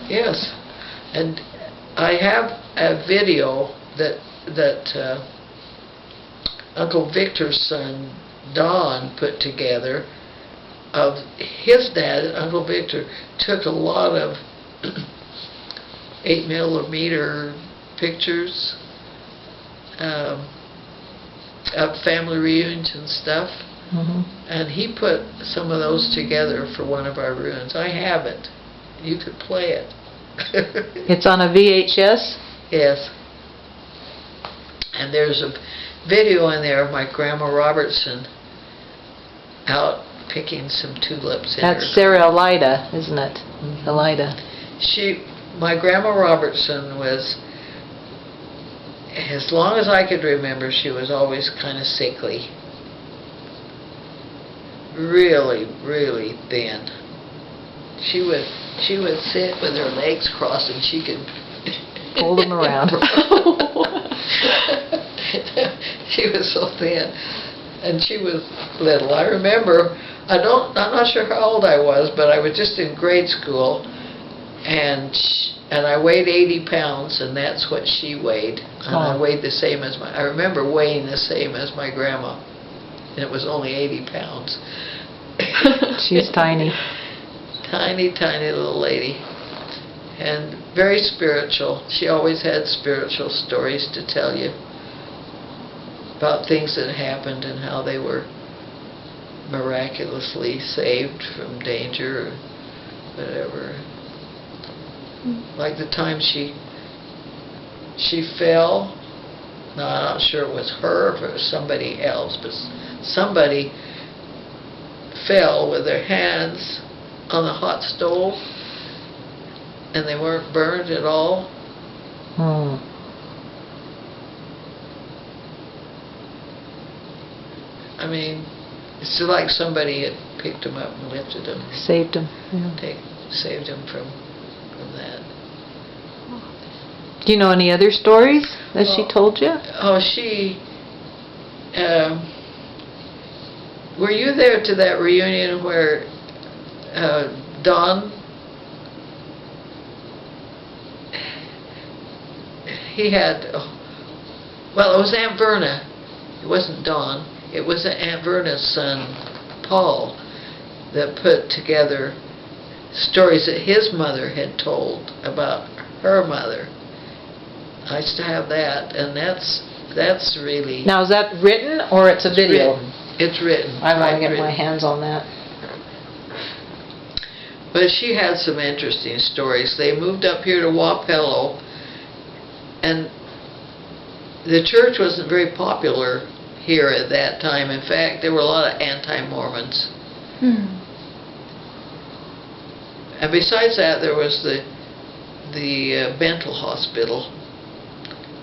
C: Yes, and I have a video that Uncle Victor's son Don put together of his dad. Uncle Victor took a lot of 8mm pictures of family reunions and stuff.
A: Mhm.
C: And he put some of those together for one of our ruins. I have it. You could play it.
A: It's on a VHS?
C: Yes. And there's a video in there of my Grandma Robertson out picking some tulips in
A: That's
C: her.
A: Sarah Elida, isn't it? Elida.
C: My Grandma Robertson was, as long as I could remember, she was always kind of sickly. Really, really thin. She would sit with her legs crossed and she could
A: Hold them around.
C: She was so thin, and she was little. I remember, I'm not sure how old I was, but I was just in grade school, and I weighed 80 pounds, and that's what she weighed. And I
A: Oh.
C: weighed the same as I remember weighing the same as my grandma, and it was only 80 pounds.
A: She's tiny.
C: Tiny, tiny little lady. And very spiritual. She always had spiritual stories to tell you about things that happened and how they were miraculously saved from danger or whatever. Like the time she fell. No, I'm not sure it was her or if it was somebody else, but somebody fell with their hands on the hot stove and they weren't burned at all.
A: Hmm.
C: I mean, it's like somebody had picked them up and lifted them,
A: Saved him. Yeah.
C: saved them from that.
A: Do you know any other stories that she
C: Oh.
A: told you?
C: Oh, she. Were you there to that reunion where Don? He had. Well, it was Aunt Verna. It wasn't Don. It was Aunt Verna's son, Paul, that put together stories that his mother had told about her mother. I used to have that, and that's really.
A: Now, is that written or it's a video?
C: It's written.
A: I want to get
C: typewritten.
A: my hands on that.
C: But she had some interesting stories. They moved up here to Wapello, and the church wasn't very popular here at that time. In fact, there were a lot of anti-Mormons. And besides that, there was the mental hospital.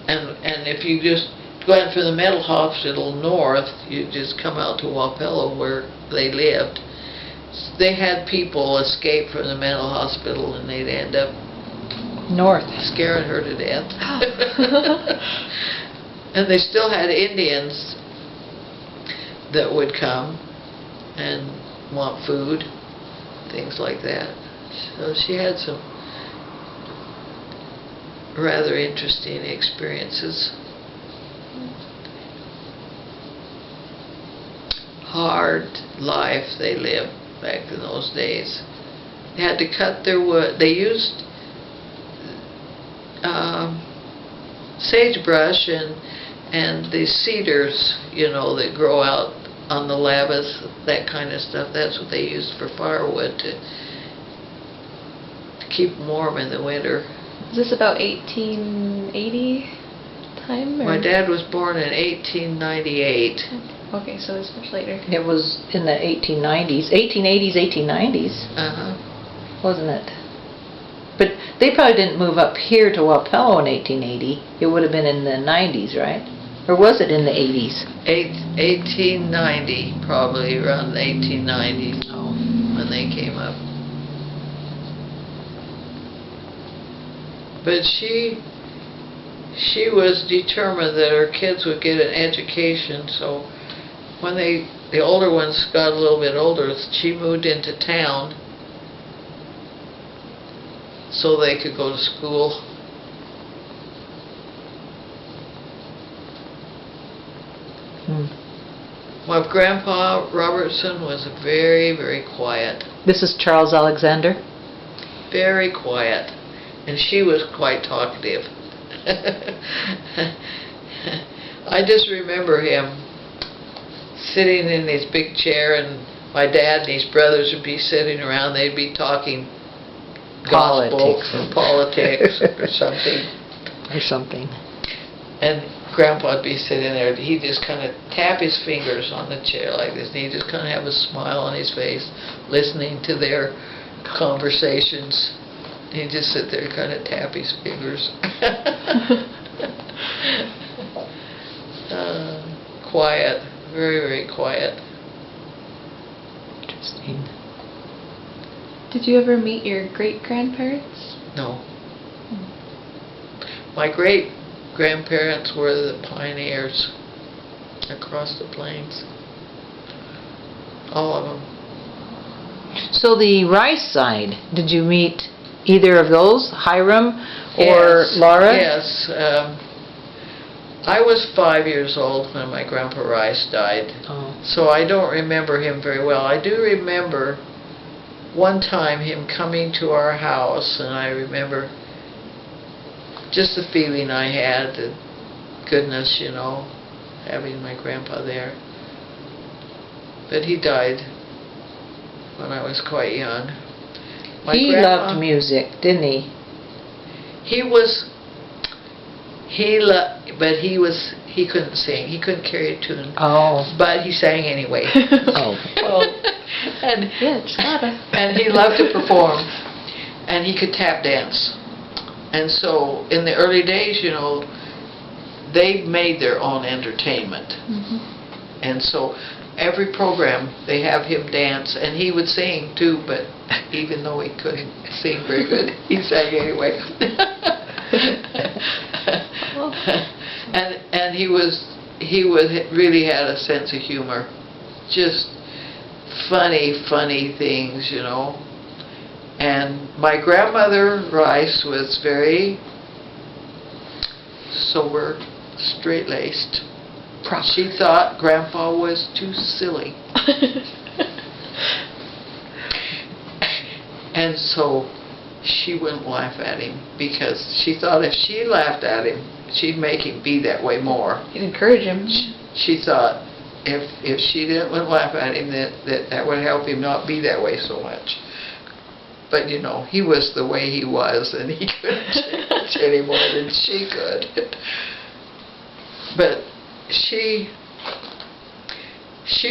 C: And if you just go out from the mental hospital north, you just come out to Wapello where they lived. They had people escape from the mental hospital and they'd end up
A: North.
C: scaring her to death. And they still had Indians that would come and want food, things like that. So she had some rather interesting experiences. Hard life they lived back in those days. They had to cut their wood. They used sagebrush and the cedars, that grow out on the lavas, that kind of stuff. That's what they used for firewood to keep them warm in the winter.
B: Is this about 1880 time? Or?
C: My dad was born in 1898.
B: Okay, so it's much later.
A: It was in the 1890s, 1880s, 1890s,
C: Uh-huh.
A: wasn't it? But they probably didn't move up here to Wapello in 1880. It would have been in the 90s, right? Or was it in the 80s?
C: 1890, probably around the 1890s when they came up. But she was determined that her kids would get an education, so when the older ones got a little bit older, she moved into town so they could go to school. My grandpa Robertson was very, very quiet.
A: This is Charles Alexander.
C: Very quiet. And she was quite talkative. I just remember him sitting in his big chair, and my dad and his brothers would be sitting around. They'd be talking gospel
A: Politics.
C: or politics or something.
A: Or something.
C: And Grandpa'd be sitting there. He'd just kind of tap his fingers on the chair like this, and he'd just kind of have a smile on his face, listening to their conversations. He'd just sit there and kind of tap his fingers. Quiet. Very, very quiet.
A: Interesting.
B: Did you ever meet your great-grandparents?
C: No. My great-grandparents were the pioneers across the plains. All of them.
A: So the Rice side, did you meet either of those, Hiram or
C: Yes,
A: Laura?
C: Yes. I was 5 years old when my Grandpa Rice died,
A: Oh.
C: so I don't remember him very well. I do remember one time him coming to our house, and I remember just the feeling I had, the goodness, having my grandpa there. But he died when I was quite young. My
A: He
C: grandpa-
A: loved music, didn't he?
C: He couldn't sing. He couldn't carry a tune.
A: Oh.
C: But he sang anyway.
A: Oh.
C: and
B: Yeah, it's gotta.
C: and he loved to perform, and he could tap dance. And so in the early days, they made their own entertainment.
B: Mhm.
C: And so every program they have him dance, and he would sing too, but even though he couldn't sing very good, he sang anyway. And he really had a sense of humor, just funny things, And my grandmother Rice was very sober, straight-laced. She thought Grandpa was too silly. And so she wouldn't laugh at him, because she thought if she laughed at him, she'd make him be that way more.
B: You'd encourage him.
C: She wouldn't laugh at him, that would help him not be that way so much. But he was the way he was, and he couldn't change any more than she could. But she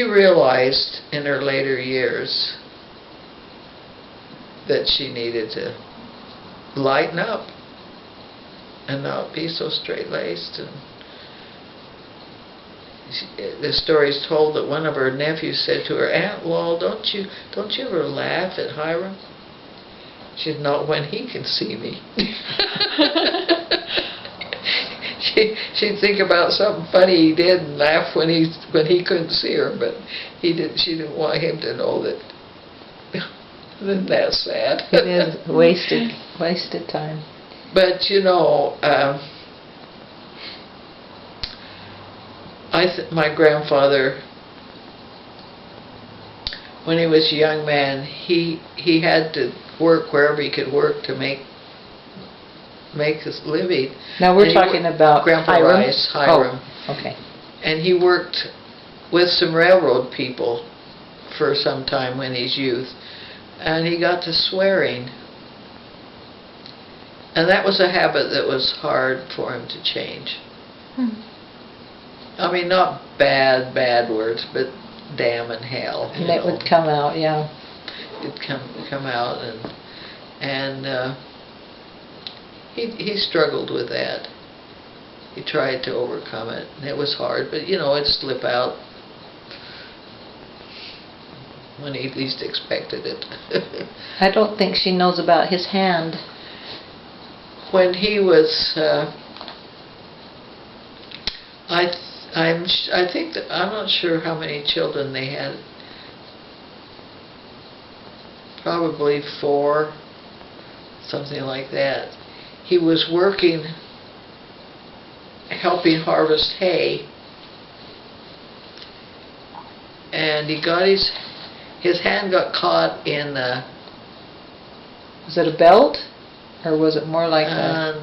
C: realized in her later years that she needed to lighten up and not be so straight-laced. And the story's told that one of her nephews said to her, "Aunt Lol, don't you ever laugh at Hiram?" She said, "Not when he can see me." She'd think about something funny he did and laugh when he couldn't see her, but she didn't want him to know that. Isn't that sad?
A: It is wasted time.
C: But my grandfather, when he was a young man, he had to work wherever he could work to make his living.
A: Now we're
C: And
A: talking about
C: Grandpa
A: Hiram?
C: Rice, Hiram.
A: Oh, okay.
C: And he worked with some railroad people for some time when he's youth. And he got to swearing. And that was a habit that was hard for him to change. I mean, not bad words, but damn and hell.
A: And that would come out, yeah.
C: It'd come out, and he struggled with that. He tried to overcome it, and it was hard, but it'd slip out when he least expected it.
A: I don't think she knows about his hand.
C: When he was, I'm not sure how many children they had. Probably 4, something like that. He was working, helping harvest hay, and he got his hand got caught in
A: Was it a belt? Or was it more like a...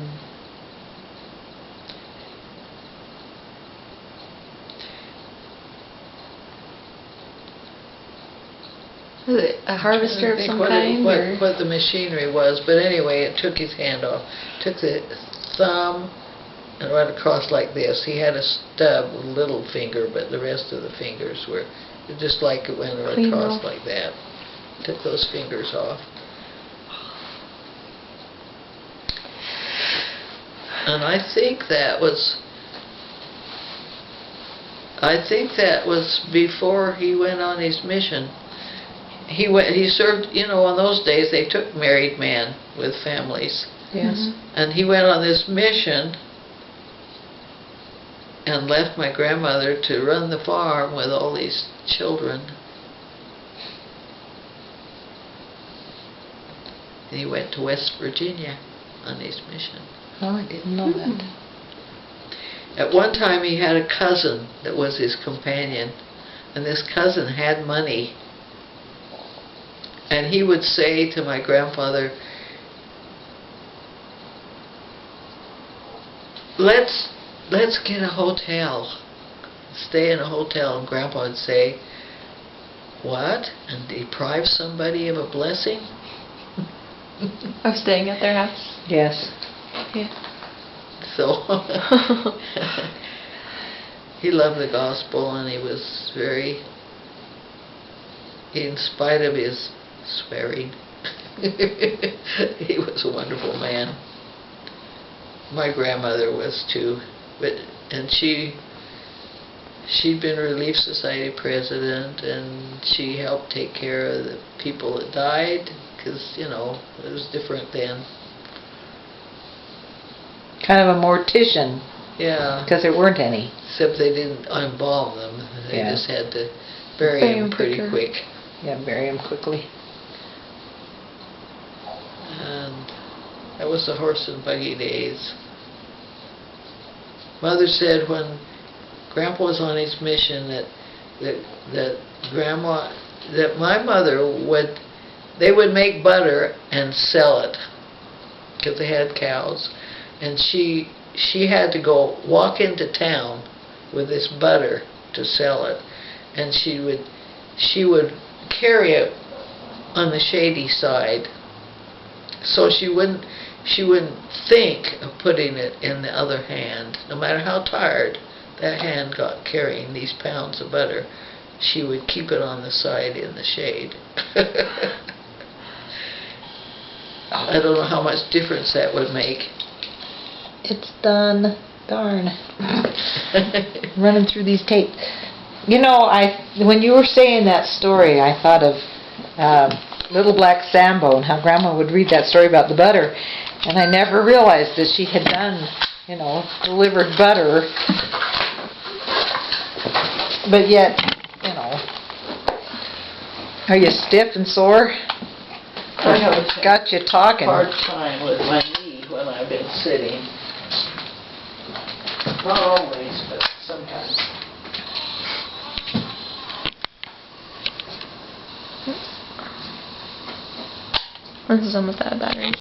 B: Was it a harvester of
C: I think
B: some
C: what
B: kind? or?
C: what the machinery was, but anyway, it took his hand off. Took the thumb and right across like this. He had a stub, little finger, but the rest of the fingers were just like it went right
B: Clean
C: across
B: off.
C: like that. Took those fingers off. And I think that was before he went on his mission. He served, in those days they took married men with families.
A: Yes.
B: Mhm.
C: And he went on this mission and left my grandmother to run the farm with all these children. And he went to West Virginia on his mission.
A: Oh, I didn't know that.
C: At one time he had a cousin that was his companion, and this cousin had money. And he would say to my grandfather, let's get a hotel, stay in a hotel. And Grandpa would say, what? And deprive somebody of a blessing?
B: Of staying at their house?
A: Yes.
B: Yeah.
C: So he loved the gospel, and he was very, in spite of his swearing, he was a wonderful man. My grandmother was too, and she'd been Relief Society president, and she helped take care of the people that died, because, it was different then.
A: Kind of a mortician,
C: Yeah.
A: because there weren't any.
C: Except they didn't embalm them. They
A: Yeah.
C: just had to bury
B: Bury
C: them
B: 'em
C: pretty
B: quicker.
C: quick.
A: Yeah, bury them quickly.
C: And that was the horse and buggy days. Mother said when Grandpa was on his mission that my mother they would make butter and sell it, because they had cows, and she had to go walk into town with this butter to sell it, and she would carry it on the shady side, so she wouldn't think of putting it in the other hand. No matter how tired that hand got carrying these pounds of butter, she would keep it on the side in the shade. I don't know how much difference that would make.
A: It's done. Darn. Running through these tapes. When you were saying that story, I thought of Little Black Sambo and how Grandma would read that story about the butter, and I never realized that she had done, delivered butter. But yet, are you stiff and sore?
C: I have
A: Got you talking.
C: hard time with my knee when I've been sitting. Not always, but sometimes.
B: This is almost out of battery.